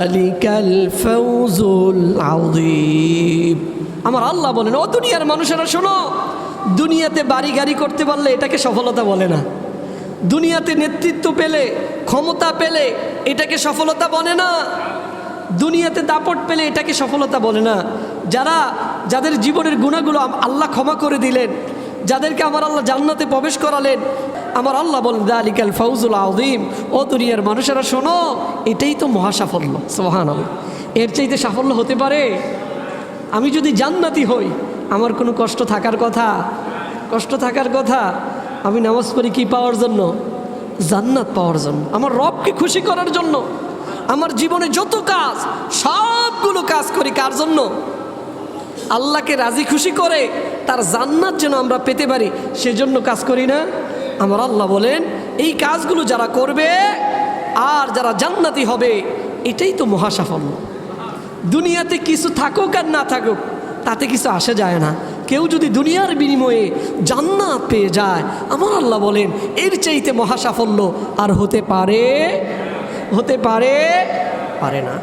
যালিকাল ফাউজুল আযীম। আমার আল্লাহ বলেন, ও দুনিয়ার মানুষেরা শোনো, দুনিয়াতে বাড়ি গাড়ি করতে পারলে এটাকে সফলতা বলে না। দুনিয়াতে নেতৃত্ব পেলে, ক্ষমতা পেলে এটাকে সফলতা বলে না। দুনিয়াতে দাপট পেলে এটাকে সফলতা বলে না। যাদের জীবনের গুনাহগুলো আল্লাহ ক্ষমা করে দিলেন, যাদেরকে আমার আল্লাহ জান্নাতে প্রবেশ করালেন, আমার আল্লাহ বলেন যালিকাল ফাউজুল আযীম। ও দুনিয়ার মানুষেরা শোনো, এটাই তো মহা সাফল্য। সুবহানাল্লাহ। এর চাইতে সাফল্য হতে পারে? আমি যদি জান্নাতি হই, আমার কোনো কষ্ট থাকার কথা? আমি নামাজ পড়ি কি পাওয়ার জন্য? জান্নাত পাওয়ার জন্য, আমার রবকে খুশি করার জন্য। আমার জীবনে যত কাজ, সবগুলো কাজ করি কার জন্য? আল্লাহকে রাজি খুশি করে তার জান্নাত যেন আমরা পেতে পারি, সেজন্য কাজ করি না? আমার আল্লাহ বলেন, এই কাজগুলো যারা করবে আর যারা জান্নাতি হবে, এটাই তো মহা সাফল্য। দুনিয়াতে কিছু থাকুক আর না থাকুক, তাতে কিছু আসে যায় না। কেউ যদি দুনিয়ার বিনিময়ে জান্নাত পেয়ে যায়, আমার আল্লাহ বলেন এর চাইতে মহা সাফল্য আর হতে পারে না।